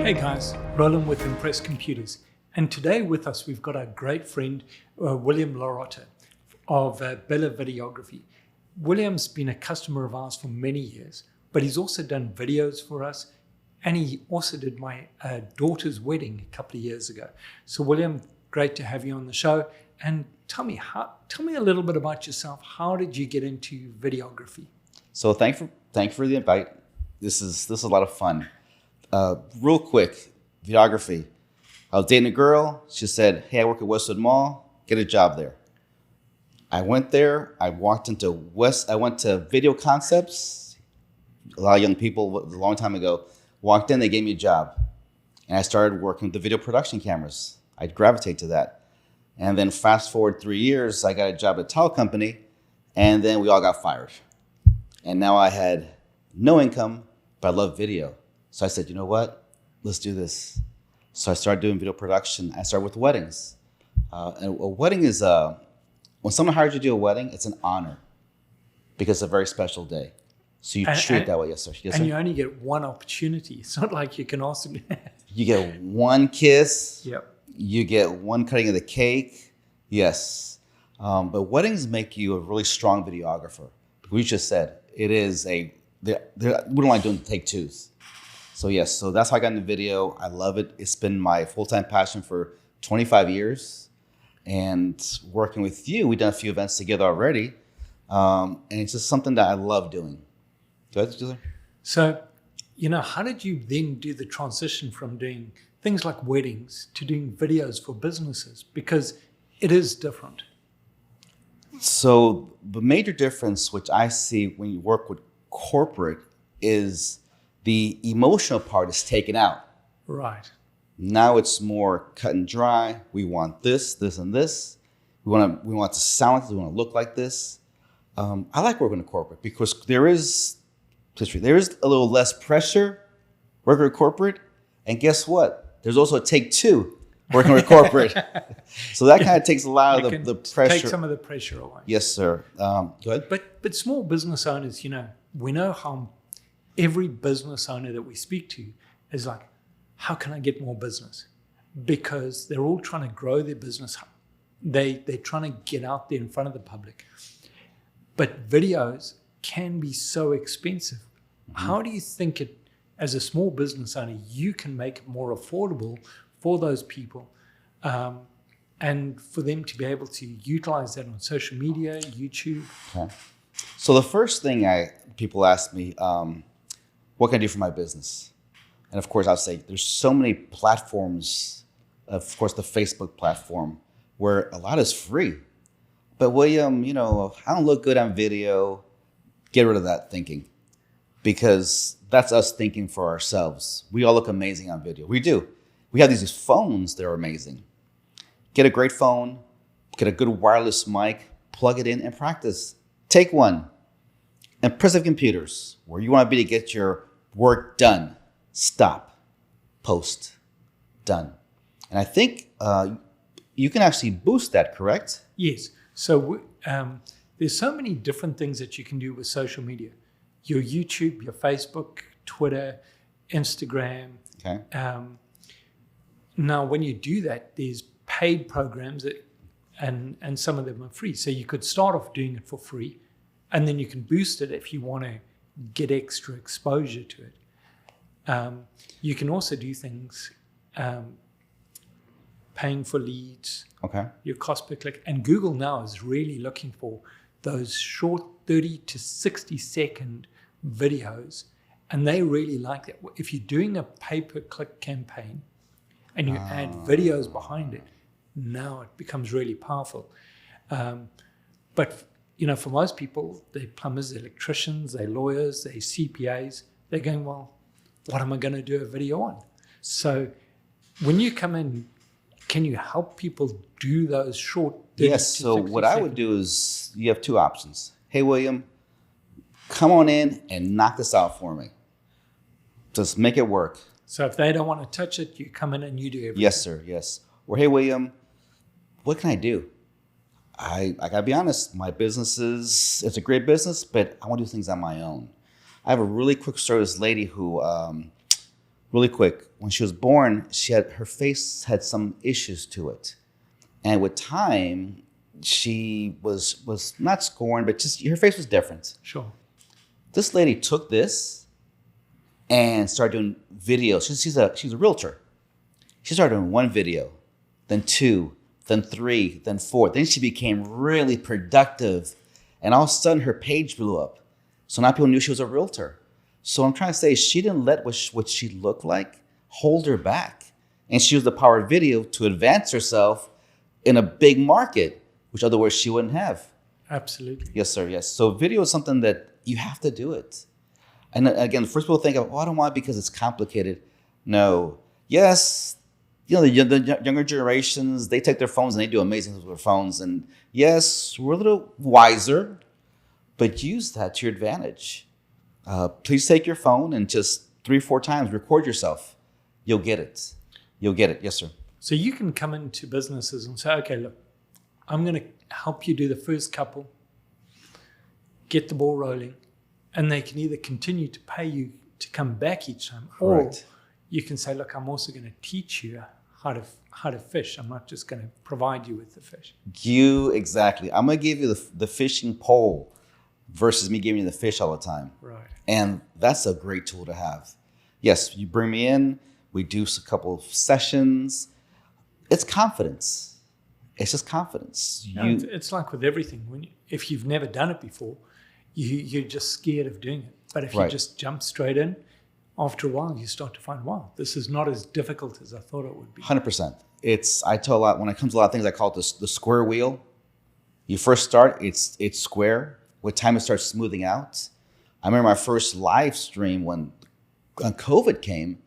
Hey guys, Roland with Impress Computers, and today with us we've got our great friend William LaRotta of BellaVideography. William's been a customer of ours for many years, but he's also done videos for us, and he also did my daughter's wedding a couple of years ago. So William, great to have you on the show, and tell me a little bit about yourself. How did you get into videography? So thank you for the invite. This is a lot of fun. Real quick, videography. I was dating a girl. She said, "Hey, I work at Westwood Mall. Get a job there." I went there. I went to Video Concepts. A lot of young people, a long time ago, walked in. They gave me a job, and I started working with the video production cameras. I'd gravitate to that, and then fast forward 3 years, I got a job at a tile company, and then we all got fired, and now I had no income, but I love video. So I said, you know what? Let's do this. So I started doing video production. I started with weddings. And a wedding is, when someone hires you to do a wedding, it's an honor because it's a very special day. So you treat it that way, yes, sir. Yes, sir. And you only get one opportunity. It's not like you can also... You get one kiss. Yep. You get one cutting of the cake. Yes. But weddings make you a really strong videographer. We just said, it is we don't like doing take twos. So yes, so that's how I got into video. I love it. It's been my full-time passion for 25 years. And working with you, we've done a few events together already. And it's just something that I love doing. Go ahead, Julie. So, how did you then do the transition from doing things like weddings to doing videos for businesses? Because it is different. So the major difference, which I see when you work with corporate, is the emotional part is taken out. Right. Now it's more cut and dry. We want this, this, and this. We want to sound like this. We want to look like this. I like working in corporate because there is a little less pressure working with corporate. And guess what? There's also a take two working with corporate. So that kind of takes a lot of the pressure. Take some of the pressure away. Yes, sir. Go ahead. But small business owners, we know how every business owner that we speak to is like, how can I get more business? Because they're all trying to grow their business. They're trying to get out there in front of the public. But videos can be so expensive. Mm-hmm. How do you think as a small business owner, you can make it more affordable for those people and for them to be able to utilize that on social media, YouTube? Okay. So the first thing people ask me, what can I do for my business? And of course, I'll say there's so many platforms, of course, the Facebook platform, where a lot is free. But William, I don't look good on video. Get rid of that thinking, because that's us thinking for ourselves. We all look amazing on video. We do. We have these phones that are amazing. Get a great phone, get a good wireless mic, plug it in and practice. Take one. Impressive computers, where you want to be to get your work done. Stop, post, done. And I think you can actually boost that, correct? Yes. So there's so many different things that you can do with social media. Your YouTube, your Facebook, Twitter, Instagram. Okay. Now, when you do that, there's paid programs and some of them are free. So you could start off doing it for free, and then you can boost it if you want to get extra exposure to it. You can also do things paying for leads, okay, your cost per click. And Google now is really looking for those short 30 to 60 second videos. And they really like that. If you're doing a pay-per-click campaign and you add videos behind it, now it becomes really powerful. But for most people, they're plumbers, they're electricians, they're lawyers, they're CPAs. They're going, well, what am I going to do a video on? So when you come in, can you help people do those short 30 Yes, to so 60 what I would do is you have two options. Hey, William, come on in and knock this out for me. Just make it work. So if they don't want to touch it, you come in and you do everything. Yes, sir, yes. Or, hey, William, what can I do? I got to be honest, my business it's a great business, but I want to do things on my own. I have a really quick story of this lady who really quick. When she was born, her face had some issues to it. And with time, she was not scorned, but just her face was different. Sure. This lady took this and started doing videos. She's a realtor. She started doing one video, then two, then three, then four. Then she became really productive. And all of a sudden, her page blew up. So now people knew she was a realtor. So I'm trying to say, she didn't let what she looked like hold her back. And she used the power of video to advance herself in a big market, which otherwise she wouldn't have. Absolutely. Yes, sir. Yes. So video is something that you have to do it. And again, first people think of, I don't want it because it's complicated. No. Yes, the younger generations, they take their phones and they do amazing things with their phones. And yes, we're a little wiser, but use that to your advantage. Please take your phone and just 3 or 4 times record yourself. You'll get it. You'll get it. Yes, sir. So you can come into businesses and say, okay, look, I'm going to help you do the first couple, get the ball rolling, and they can either continue to pay you to come back each time, or you can say, look, I'm also going to teach you how to fish. I'm not just going to provide you with the fish. Exactly. I'm going to give you the fishing pole versus me giving you the fish all the time. Right. And that's a great tool to have. Yes, you bring me in, we do a couple of sessions. It's confidence. It's just confidence. It's like with everything. If you've never done it before, you're just scared of doing it. But if you just jump straight in, after a while, you start to find, wow, this is not as difficult as I thought it would be. 100%. I tell a lot, when it comes to a lot of things, I call it the square wheel. You first start, it's square. With time, it starts smoothing out. I remember my first live stream when COVID came,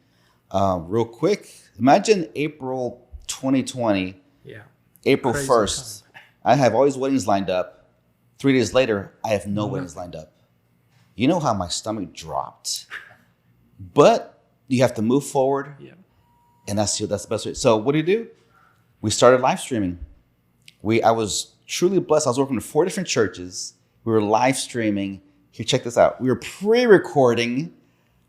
real quick. Imagine April 2020, April 1st. I have all these weddings lined up. 3 days later, I have no weddings lined up. You know how my stomach dropped? But you have to move forward. Yeah. And that's the best way. So what do? We started live streaming. I was truly blessed. I was working with 4 different churches. We were live streaming. Here, check this out. We were pre-recording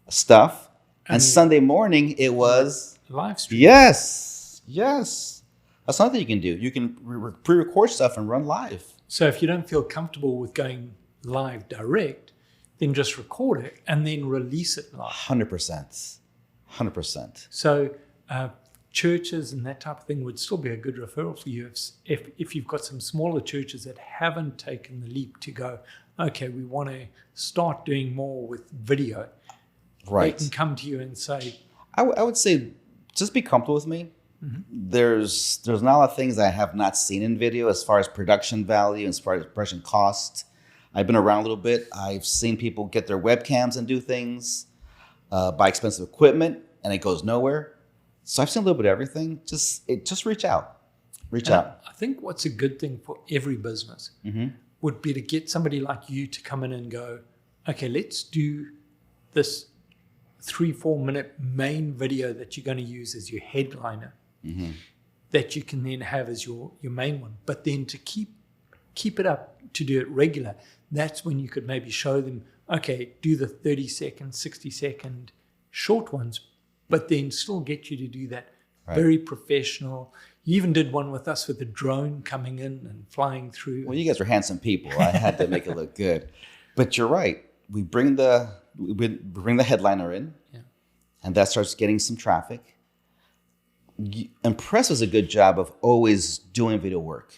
stuff. And Sunday morning, it was live stream. Yes. That's another thing you can do. You can pre-record stuff and run live. So if you don't feel comfortable with going live direct, then just record it and then release it live. 100%. So churches and that type of thing would still be a good referral for you if you've got some smaller churches that haven't taken the leap to go, okay, we want to start doing more with video. Right. They can come to you and say... I would say just be comfortable with me. Mm-hmm. There's not a lot of things I have not seen in video as far as production value, as far as production cost. I've been around a little bit. I've seen people get their webcams and do things, buy expensive equipment, and it goes nowhere. So I've seen a little bit of everything. Just reach out. Reach out. I think what's a good thing for every business would be to get somebody like you to come in and go, okay, let's do this 3-4 minute main video that you're going to use as your headliner, that you can then have as your main one. But then to keep it up, to do it regular, that's when you could maybe show them, okay, do the 30-second, 60-second short ones, but then still get you to do that very professional. You even did one with us with a drone coming in and flying through. Well, you guys are handsome people. I had to make it look good. But you're right. We bring the headliner in, and that starts getting some traffic. Impress does a good job of always doing video work.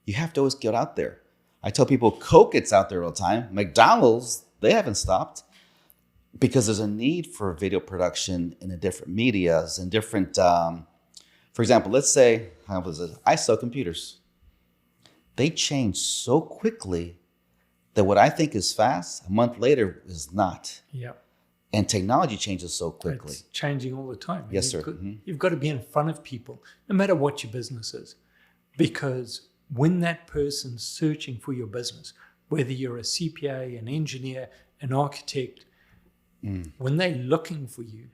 You have to always get out there. I tell people Coke gets out there all the time. McDonald's, they haven't stopped because there's a need for video production in the different medias and different, for example, let's say, I sell computers. They change so quickly that what I think is fast, a month later is not. Yeah. And technology changes so quickly. It's changing all the time. Yes, sir. You've got to be in front of people, no matter what your business is. Because when that person's searching for your business, whether you're a CPA, an engineer, an architect, when they're looking for you,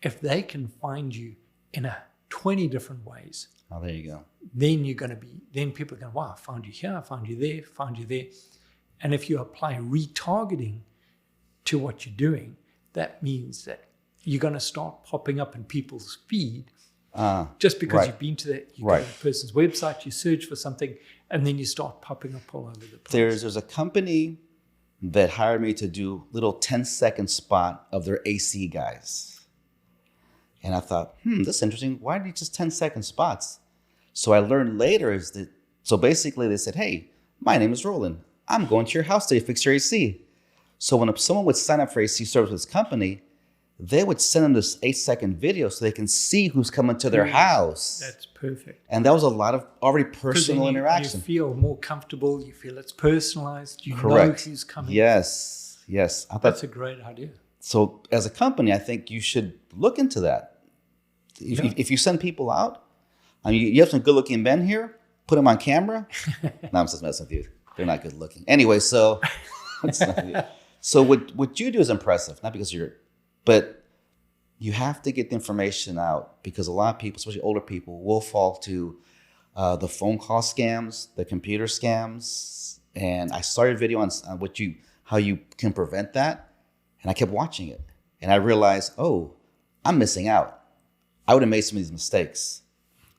if they can find you in 20 different ways, oh, there you go. Then people are going, wow, I found you here, I found you there, found you there. And if you apply retargeting to what you're doing, that means that you're going to start popping up in people's feed just because right. you've been to that. You Right. go to the person's website, you search for something, and then you start popping up all over the place. There's a company that hired me to do little 10-second spot of their AC guys. And I thought, this is interesting. Why do you just 10-second spots? So I learned later is that, so basically they said, hey, my name is Roland. I'm going to your house today to fix your AC. So when someone would sign up for AC service with this company, they would send them this 8-second video so they can see who's coming to their house. That's perfect. And that was a lot of already personal Then interaction. You feel more comfortable. You feel it's personalized. You Correct. know who's coming. Yes. I thought That's a great idea. so. As a company, I think you should look into that. If you send people out, I mean, you have some good-looking men here. Put them on camera. No, I'm just messing with you. They're not good-looking. Anyway, so so what you do is impressive. Not because but you have to get the information out because a lot of people, especially older people, will fall to the phone call scams, the computer scams. And I started a video on how you can prevent that. And I kept watching it. And I realized, I'm missing out. I would have made some of these mistakes.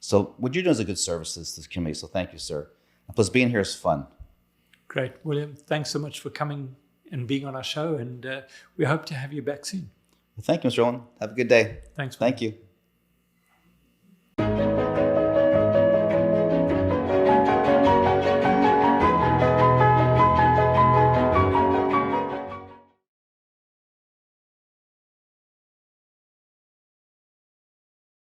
So what you're doing is a good service to this community. So thank you, sir. And plus being here is fun. Great. William, thanks so much for coming and being on our show. And we hope to have you back soon. Thank you, Mr. Roland. Have a good day. Thanks. Thank you.